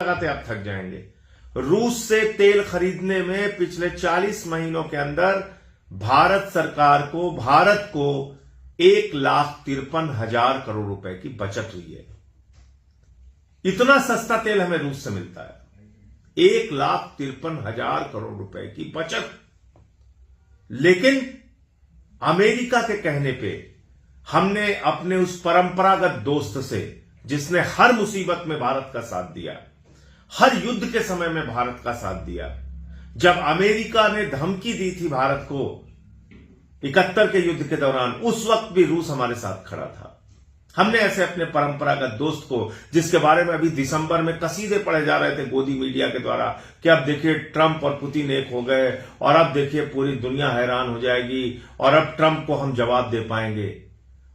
लगाते आप थक जाएंगे। रूस से तेल खरीदने में पिछले 40 महीनों के अंदर भारत सरकार को, भारत को 1,53,000 करोड़ रुपए की बचत हुई है। इतना सस्ता तेल हमें रूस से मिलता है, 1,53,000 करोड़ रुपए की बचत। लेकिन अमेरिका के कहने पे हमने अपने उस परंपरागत दोस्त से, जिसने हर मुसीबत में भारत का साथ दिया, हर युद्ध के समय में भारत का साथ दिया, जब अमेरिका ने धमकी दी थी भारत को 71 के युद्ध के दौरान, उस वक्त भी रूस हमारे साथ खड़ा था। हमने ऐसे अपने परंपरागत दोस्त को, जिसके बारे में अभी दिसंबर में कसीदे पढ़े जा रहे थे गोदी मीडिया के द्वारा कि अब देखिए ट्रंप और पुतिन एक हो गए, और अब देखिए पूरी दुनिया हैरान हो जाएगी, और अब ट्रंप को हम जवाब दे पाएंगे,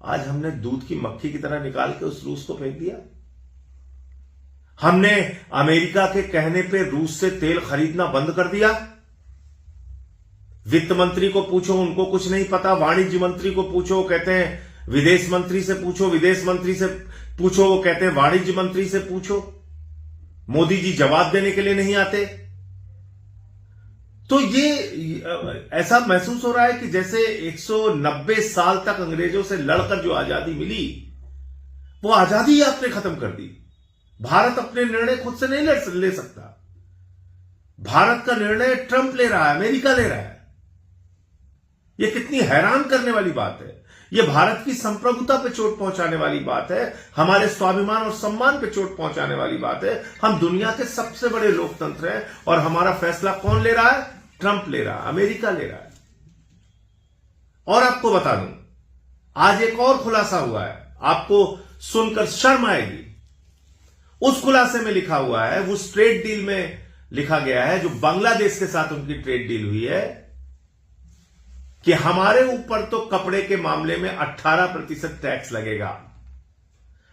आज हमने दूध की मक्खी की तरह निकाल के उस रूस को फेंक दिया। हमने अमेरिका के कहने पे रूस से तेल खरीदना बंद कर दिया। वित्त मंत्री को पूछो, उनको कुछ नहीं पता। वाणिज्य मंत्री को पूछो, कहते हैं विदेश मंत्री से पूछो, विदेश मंत्री से पूछो, वो कहते हैं वाणिज्य मंत्री से पूछो। मोदी जी जवाब देने के लिए नहीं आते। तो ये ऐसा महसूस हो रहा है कि जैसे 190 साल तक अंग्रेजों से लड़कर जो आजादी मिली, वो आजादी आपने खत्म कर दी। भारत अपने निर्णय खुद से नहीं ले सकता। भारत का निर्णय ट्रंप ले रहा है, अमेरिका ले रहा है। यह कितनी हैरान करने वाली बात है। यह भारत की संप्रभुता पे चोट पहुंचाने वाली बात है, हमारे स्वाभिमान और सम्मान पे चोट पहुंचाने वाली बात है। हम दुनिया के सबसे बड़े लोकतंत्र हैं, और हमारा फैसला कौन ले रहा है? ट्रंप ले रहा है, अमेरिका ले रहा है। और आपको बता दूं, आज एक और खुलासा हुआ है, आपको सुनकर शर्म आएगी। उस खुलासे में लिखा हुआ है, उस ट्रेड डील में लिखा गया है जो बांग्लादेश के साथ उनकी ट्रेड डील हुई है, कि हमारे ऊपर तो कपड़े के मामले में 18% टैक्स लगेगा।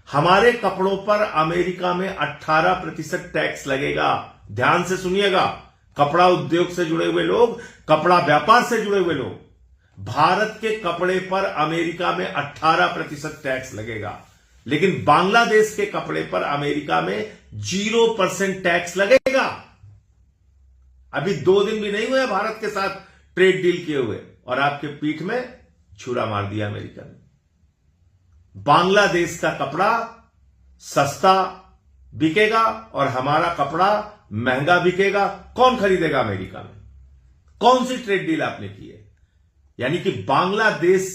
हमारे कपड़ों पर अमेरिका में 18% टैक्स लगेगा। ध्यान से सुनिएगा, कपड़ा उद्योग से जुड़े हुए लोग, कपड़ा व्यापार से जुड़े हुए लोग, भारत के कपड़े पर अमेरिका में 18% टैक्स लगेगा, लेकिन बांग्लादेश के कपड़े पर अमेरिका में 0% टैक्स लगेगा। अभी 2 दिन भी नहीं हुए भारत के साथ ट्रेड डील किए हुए, और आपके पीठ में छुरा मार दिया अमेरिका ने। बांग्लादेश का कपड़ा सस्ता बिकेगा और हमारा कपड़ा महंगा बिकेगा। कौन खरीदेगा अमेरिका में? कौन सी ट्रेड डील आपने की है? यानी कि बांग्लादेश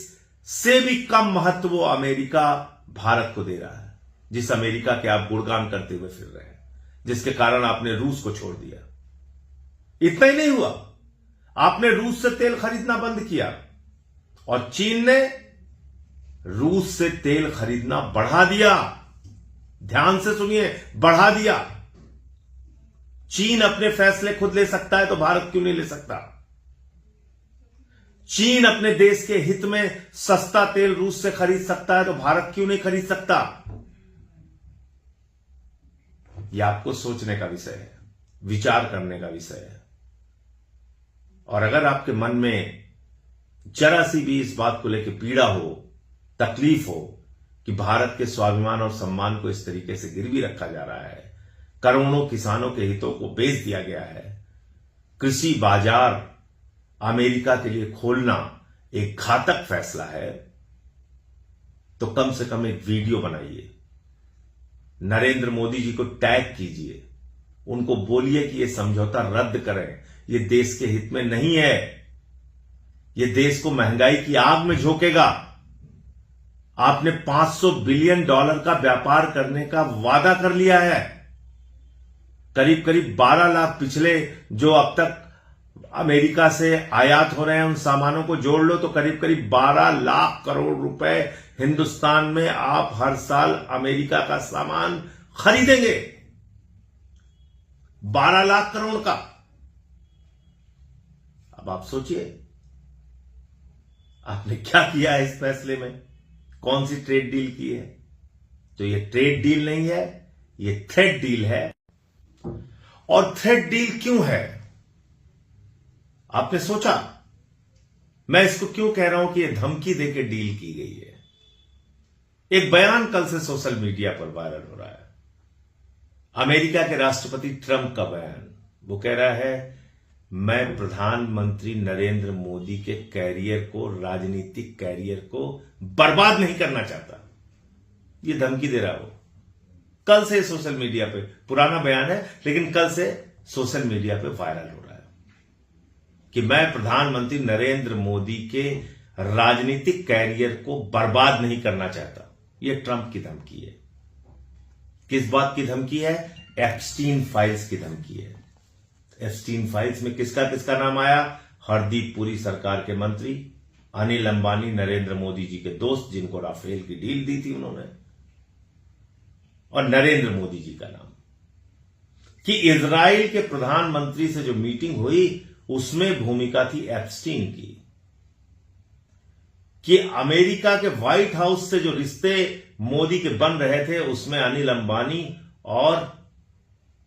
से भी कम महत्व वो अमेरिका भारत को दे रहा है, जिस अमेरिका के आप गुणगान करते हुए फिर रहे हैं, जिसके कारण आपने रूस को छोड़ दिया। इतना ही नहीं हुआ, आपने रूस से तेल खरीदना बंद किया, और चीन ने रूस से तेल खरीदना बढ़ा दिया। ध्यान से सुनिए, बढ़ा दिया। चीन अपने फैसले खुद ले सकता है, तो भारत क्यों नहीं ले सकता? चीन अपने देश के हित में सस्ता तेल रूस से खरीद सकता है, तो भारत क्यों नहीं खरीद सकता? यह आपको सोचने का विषय है, विचार करने का विषय है। और अगर आपके मन में जरा सी भी इस बात को लेकर पीड़ा हो, तकलीफ हो कि भारत के स्वाभिमान और सम्मान को इस तरीके से गिरवी रखा जा रहा है, करोड़ों किसानों के हितों को बेच दिया गया है, कृषि बाजार अमेरिका के लिए खोलना एक घातक फैसला है, तो कम से कम एक वीडियो बनाइए, नरेंद्र मोदी जी को टैग कीजिए, उनको बोलिए कि यह समझौता रद्द करें। यह देश के हित में नहीं है, यह देश को महंगाई की आग में झोंकेगा। आपने $500 बिलियन का व्यापार करने का वादा कर लिया है। करीब करीब 12 लाख पिछले जो अब तक अमेरिका से आयात हो रहे हैं, उन सामानों को जोड़ लो तो करीब करीब 12 लाख करोड़ रुपए हिंदुस्तान में आप हर साल अमेरिका का सामान खरीदेंगे। 12 लाख करोड़ का। अब आप सोचिए आपने क्या किया है इस फैसले में, कौन सी ट्रेड डील की है? तो ये ट्रेड डील नहीं है, ये थ्रेड डील है। और थ्रेड डील क्यों है? आपने सोचा मैं इसको क्यों कह रहा हूं कि यह धमकी देके डील की गई है? एक बयान कल से सोशल मीडिया पर वायरल हो रहा है। अमेरिका के राष्ट्रपति ट्रंप का बयान, वो कह रहा है मैं प्रधानमंत्री नरेंद्र मोदी के कैरियर को, राजनीतिक कैरियर को बर्बाद नहीं करना चाहता। ये धमकी दे रहा है वो। कल से सोशल मीडिया पे, पुराना बयान है लेकिन कल से सोशल मीडिया पे वायरल हो रहा है कि मैं प्रधानमंत्री नरेंद्र मोदी के राजनीतिक कैरियर को बर्बाद नहीं करना चाहता। यह ट्रंप की धमकी है। किस बात की धमकी है? एप्स्टीन फाइल्स की धमकी है। एप्स्टीन फाइल्स में किसका किसका नाम आया? हरदीप पुरी सरकार के मंत्री, अनिल अंबानी नरेंद्र मोदी जी के दोस्त जिनको राफेल की डील दी थी उन्होंने, और नरेंद्र मोदी जी का नाम। कि इजराइल के प्रधानमंत्री से जो मीटिंग हुई उसमें भूमिका थी एप्स्टीन की। कि अमेरिका के व्हाइट हाउस से जो रिश्ते मोदी के बन रहे थे उसमें अनिल अंबानी और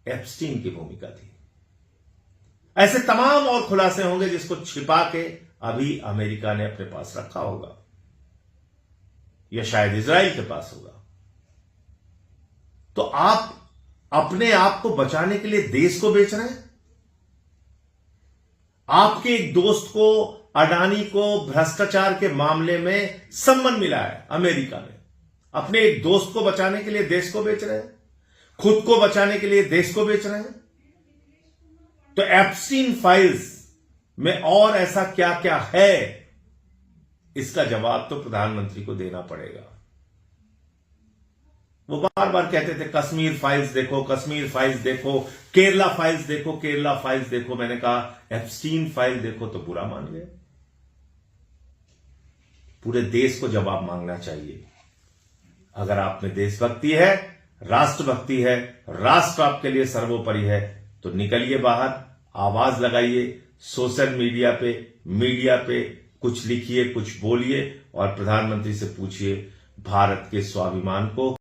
एप्स्टीन की भूमिका थी। ऐसे तमाम और खुलासे होंगे जिसको छिपा के अभी अमेरिका ने अपने पास रखा होगा या शायद इजराइल के पास होगा। तो आप अपने आप को बचाने के लिए देश को बेच रहे हैं। आपके एक दोस्त को, अडानी को भ्रष्टाचार के मामले में सम्मान मिला है अमेरिका में। अपने एक दोस्त को बचाने के लिए देश को बेच रहे हैं, खुद को बचाने के लिए देश को बेच रहे हैं। तो एप्स्टीन फाइल्स में और ऐसा क्या क्या है, इसका जवाब तो प्रधानमंत्री को देना पड़ेगा। वो बार बार कहते थे कश्मीर फाइल्स देखो, कश्मीर फाइल्स देखो, केरला फाइल्स देखो, केरला फाइल्स देखो। मैंने कहा एप्स्टीन फाइल देखो तो बुरा मान गए। पूरे देश को जवाब मांगना चाहिए। अगर आप में देशभक्ति है, राष्ट्रभक्ति है, राष्ट्र आपके लिए सर्वोपरि है, तो निकलिए बाहर, आवाज लगाइए, सोशल मीडिया पे कुछ लिखिए, कुछ बोलिए और प्रधानमंत्री से पूछिए भारत के स्वाभिमान को